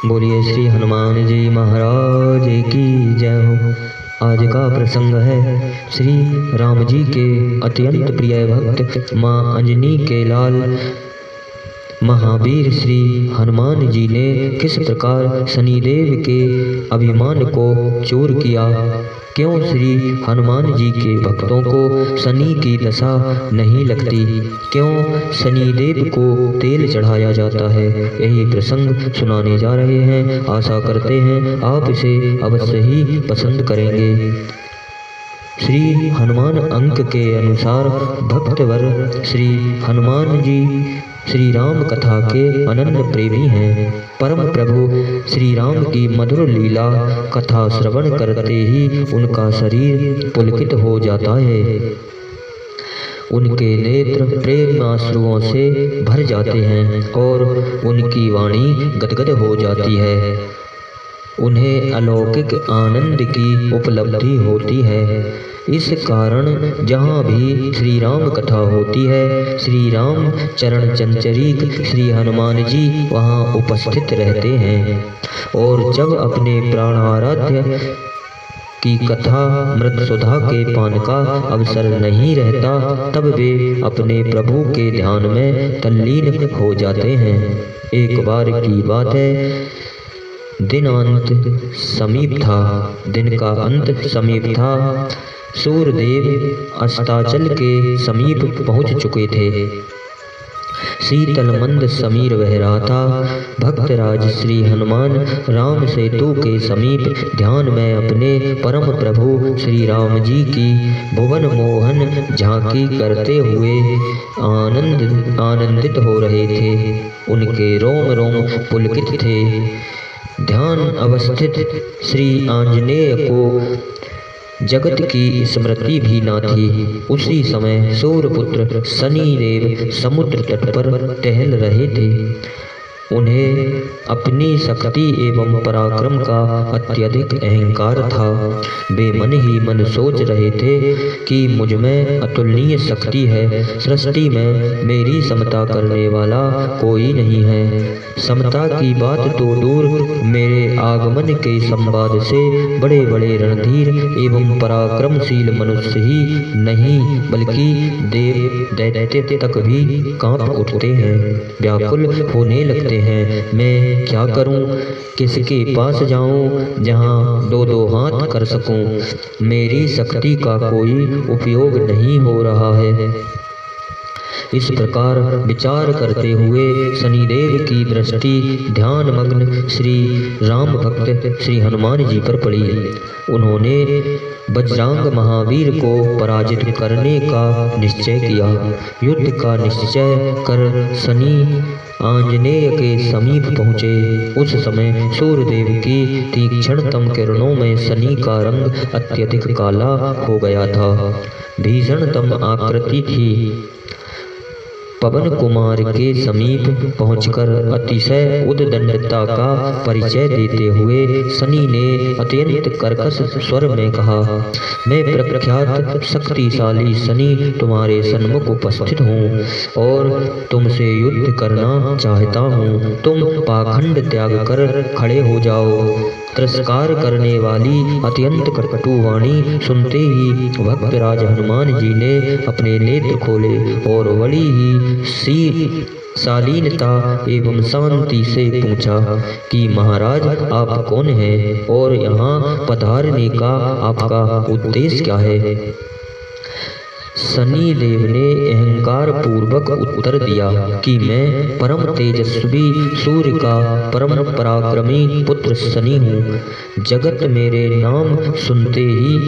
बोलिए श्री हनुमान जी महाराज की जय हो। आज का प्रसंग है श्री राम जी के अत्यंत प्रिय भक्त माँ अंजनी के लाल महावीर श्री हनुमान जी ने किस प्रकार शनिदेव के अभिमान को चूर किया। क्यों श्री हनुमान जी के भक्तों को शनि की दशा नहीं लगती, क्यों शनिदेव को तेल चढ़ाया जाता है, यही प्रसंग सुनाने जा रहे हैं। आशा करते हैं आप इसे अवश्य ही पसंद करेंगे। श्री हनुमान अंक के अनुसार भक्तवर श्री हनुमान जी श्री राम कथा के अनन्य प्रेमी हैं। परम प्रभु श्री राम की मधुर लीला कथा श्रवण करते ही उनका शरीर पुलकित हो जाता है। उनके नेत्र प्रेमाश्रुओं से भर जाते हैं और उनकी वाणी गदगद हो जाती है। उन्हें अलौकिक आनंद की उपलब्धि होती है। इस कारण जहाँ भी श्री राम कथा होती है, श्री राम चरण चंचरीक श्री हनुमान जी वहाँ उपस्थित रहते हैं। और जब अपने प्राणाराध्य की कथा मृत सुधा के पान का अवसर नहीं रहता, तब वे अपने प्रभु के ध्यान में तल्लीन हो जाते हैं। एक बार की बात है, दिन का अंत समीप था। सूर्यदेव अस्ताचल के समीप पहुंच चुके थे। शीतल मंद समीर बह रहा था। भक्तराज श्री हनुमान राम सेतु के समीप ध्यान में अपने परम प्रभु श्री राम जी की भुवन मोहन झांकी करते हुए आनंदित हो रहे थे। उनके रोम रोम पुलकित थे। ध्यान अवस्थित श्री आंजनेय को जगत की स्मृति भी न थी। उसी समय सूर्यपुत्र शनिदेव समुद्र तट पर टहल रहे थे। उन्हें अपनी शक्ति एवं पराक्रम का अत्यधिक अहंकार था। वे मन ही मन सोच रहे थे कि मुझ में अतुलनीय शक्ति है। सृष्टि में मेरी समता करने वाला कोई नहीं है। समता की बात तो दूर, मेरे आगमन के संवाद से बड़े बड़े रणधीर एवं पराक्रमशील मनुष्य ही नहीं, बल्कि देव दैत्य तक भी कांप उठते हैं, व्याकुल होने लगते हैं। मैं क्या करूं, किसके पास जाऊं जहां दो दो हाथ कर सकूं। मेरी शक्ति का कोई उपयोग नहीं हो रहा है। इस प्रकार विचार करते हुए शनिदेव की दृष्टि ध्यान मग्न श्री राम भक्त श्री हनुमान जी पर पड़ी। उन्होंने बजरंग महावीर को पराजित करने का निश्चय किया। युद्ध का निश्चय कर शनि आंजनेय के समीप पहुँचे। उस समय सूर्यदेव की तीक्ष्णतम किरणों में शनि का रंग अत्यधिक काला हो गया था। भीषणतम आकृति थी। पवन कुमार के समीप पहुंचकर अतिशय उद्दंडता का परिचय देते हुए शनि ने अत्यंत कर्कश स्वर में कहा, मैं प्रख्यात शक्तिशाली शनि तुम्हारे सन्मुख उपस्थित हूँ और तुमसे युद्ध करना चाहता हूँ। तुम पाखंड त्याग कर खड़े हो जाओ। तिरस्कार करने वाली अत्यंत कटु वाणी सुनते ही भक्तराज हनुमान जी ने अपने नेत्र खोले और बड़ी ही शालीनता एवं शांति से पूछा कि महाराज आप कौन हैं और यहाँ पधारने का आपका उद्देश्य क्या है। शनिदेव ने अहंकार पूर्वक उत्तर दिया कि मैं परम तेजस्वी सूर्य का परम पराक्रमी पुत्र शनि हूँ। जगत मेरे नाम सुनते ही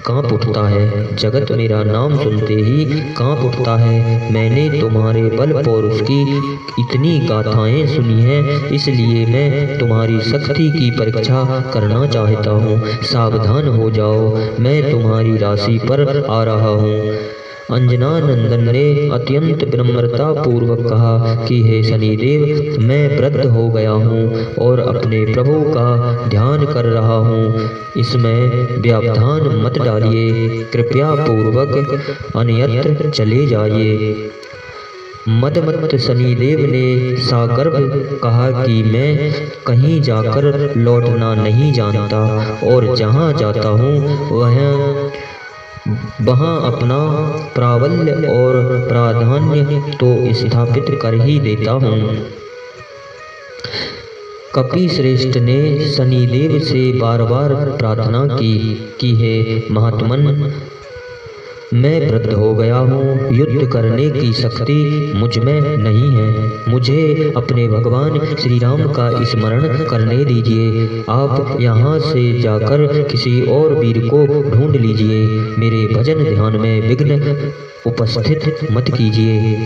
कांप उठता है। जगत मेरा नाम सुनते ही कांप उठता है। मैंने तुम्हारे बल पौरुष की इतनी गाथाएं सुनी हैं, इसलिए मैं तुम्हारी शक्ति की परीक्षा करना चाहता हूँ। सावधान हो जाओ, मैं तुम्हारी राशि पर आ रहा हूँ। अंजनानंदन ने अत्यंत विनम्रता पूर्वक कहा कि हे शनिदेव, मैं वृद्ध हो गया हूँ और अपने प्रभु का ध्यान कर रहा हूँ। इसमें व्यवधान मत डालिए, कृपया पूर्वक अन्यत्र चले जाइए। मदमत्त शनिदेव ने सागर्भ कहा कि मैं कहीं जाकर लौटना नहीं जानता और जहाँ जाता हूँ वहाँ अपना प्राबल्य और प्राधान्य तो स्थापित कर ही देता हूँ। कपि श्रेष्ठ ने शनिदेव से बार बार प्रार्थना की हे महात्मन, मैं वृद्ध हो गया हूँ, युद्ध करने की शक्ति मुझ में नहीं है, मुझे अपने भगवान श्री राम का स्मरण करने दीजिए। आप यहाँ से जाकर किसी और वीर को ढूंढ लीजिए, मेरे भजन ध्यान में विघ्न उपस्थित मत कीजिए।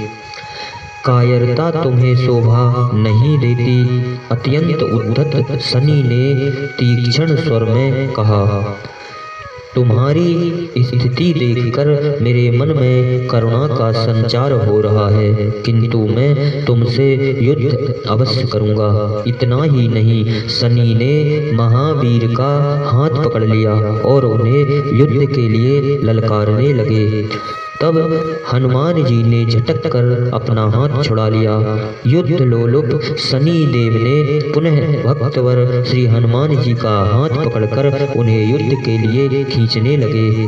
कायरता तुम्हें शोभा नहीं देती, अत्यंत उद्धत शनि ने तीक्ष्ण स्वर में कहा। तुम्हारी स्थिति देखकर मेरे मन में करुणा का संचार हो रहा है, किंतु मैं तुमसे युद्ध अवश्य करूंगा। इतना ही नहीं, शनि ने महावीर का हाथ पकड़ लिया और उन्हें युद्ध के लिए ललकारने लगे। तब हनुमान जी ने झटक कर अपना हाथ छुड़ा लिया। युद्ध लोलुप शनि देव ने पुनः भक्तवर श्री हनुमान जी का हाथ पकड़कर उन्हें युद्ध के लिए खींचने लगे।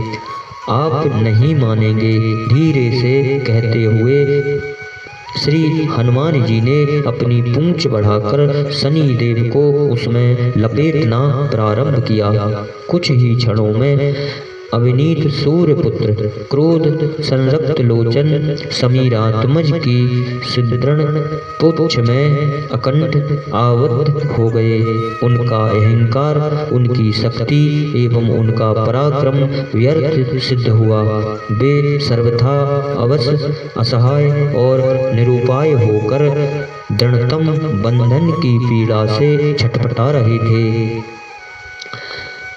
आप नहीं मानेंगे, धीरे से कहते हुए श्री हनुमान जी ने अपनी पूंछ बढ़ाकर शनि देव को उसमें लपेटना प्रारंभ किया। कुछ ही क्षणों में अविनीत सूर्यपुत्र क्रोध संरक्त लोचन समीरात्मज की सुदृढ़ पुच्छ में अकंठ आवद्ध हो गए। उनका अहंकार, उनकी शक्ति एवं उनका पराक्रम व्यर्थ सिद्ध हुआ। वे सर्वथा अवश्य असहाय और निरुपाय होकर दृढ़तम बंधन की पीड़ा से छटपटा रहे थे।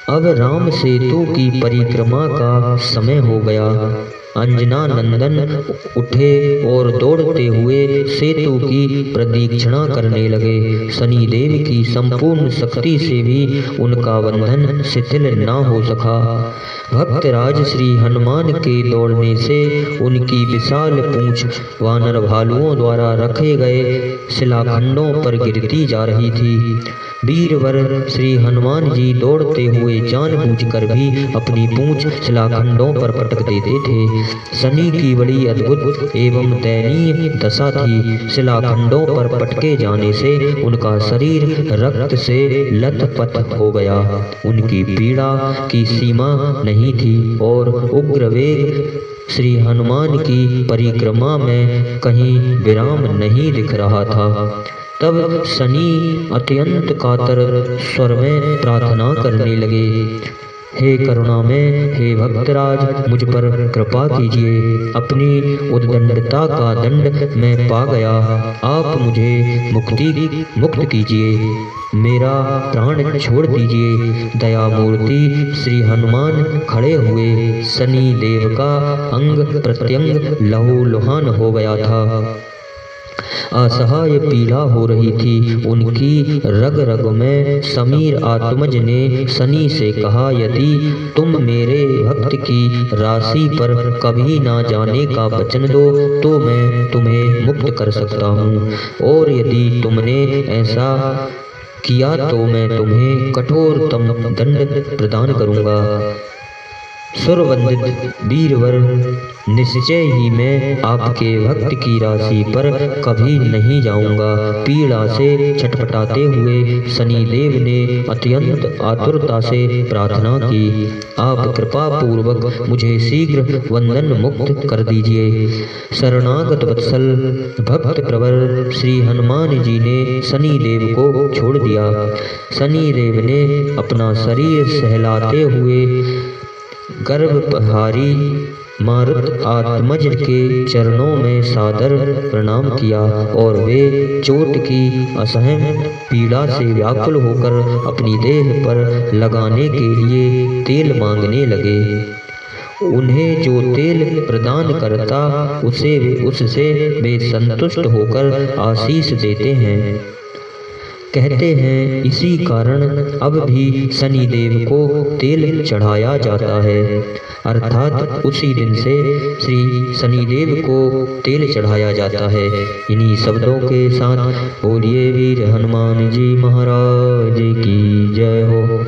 अब राम सेतु की परिक्रमा का समय हो गया। अंजना नंदन उठे और दौड़ते हुए सेतु की प्रदक्षिणा करने लगे। शनिदेव की संपूर्ण शक्ति से भी उनका बंधन शिथिल न हो सका। भक्तराज श्री हनुमान के दौड़ने से उनकी विशाल पूंछ वानर भालुओं द्वारा रखे गए शिलाखंडों पर गिरती जा रही थी। वीरवर श्री हनुमान जी दौड़ते हुए जानबूझकर भी अपनी पूंछ शिलाखंडों पर पटक देते थे। शनि की बड़ी अद्भुत एवं दयनीय दशा थी। शिलाखंडों पर पटके जाने से उनका शरीर रक्त से लथपथ हो गया। उनकी पीड़ा की सीमा नहीं थी और उग्र वेग श्री हनुमान की परिक्रमा में कहीं विराम नहीं दिख रहा था। तब शनि अत्यंत कातर स्वर में प्रार्थना करने लगे, हे करुणा में, हे भक्तराज, मुझ पर कृपा कीजिए। अपनी उद्दंडता का दंड मैं पा गया, आप मुझे मुक्त कीजिए, मेरा प्राण छोड़ दीजिए। दयामूर्ति श्री हनुमान खड़े हुए। शनि देव का अंग प्रत्यंग लहूलुहान हो गया था। असहाय पीड़ा हो रही थी। उनकी रग रग में समीर आत्मज ने शनि से कहा, यदि तुम मेरे भक्त की राशि पर कभी ना जाने का वचन दो तो मैं तुम्हें मुक्त कर सकता हूँ, और यदि तुमने ऐसा किया तो मैं तुम्हें कठोरतम दंड प्रदान करूँगा। सुरवंदित वीरवर, निश्चय ही मैं आपके भक्त की राशि पर कभी नहीं जाऊंगा। पीड़ा से छटपटाते हुए शनिदेव ने अत्यंत आतुरता से प्रार्थना की, आप कृपा पूर्वक मुझे शीघ्र बंधन मुक्त कर दीजिए। शरणागत वत्सल भक्त प्रवर श्री हनुमान जी ने शनिदेव को छोड़ दिया। शनिदेव ने अपना शरीर सहलाते हुए गर्भधारी मारुत आत्मज के चरणों में सादर प्रणाम किया और वे चोट की असहन पीड़ा से व्याकुल होकर अपनी देह पर लगाने के लिए तेल मांगने लगे। उन्हें जो तेल प्रदान करता उससे वे संतुष्ट होकर आशीष देते हैं। कहते हैं इसी कारण अब भी शनिदेव को तेल चढ़ाया जाता है, अर्थात उसी दिन से श्री शनिदेव को तेल चढ़ाया जाता है। इन्हीं शब्दों के साथ बोलिए वीर हनुमान जी महाराज की जय हो।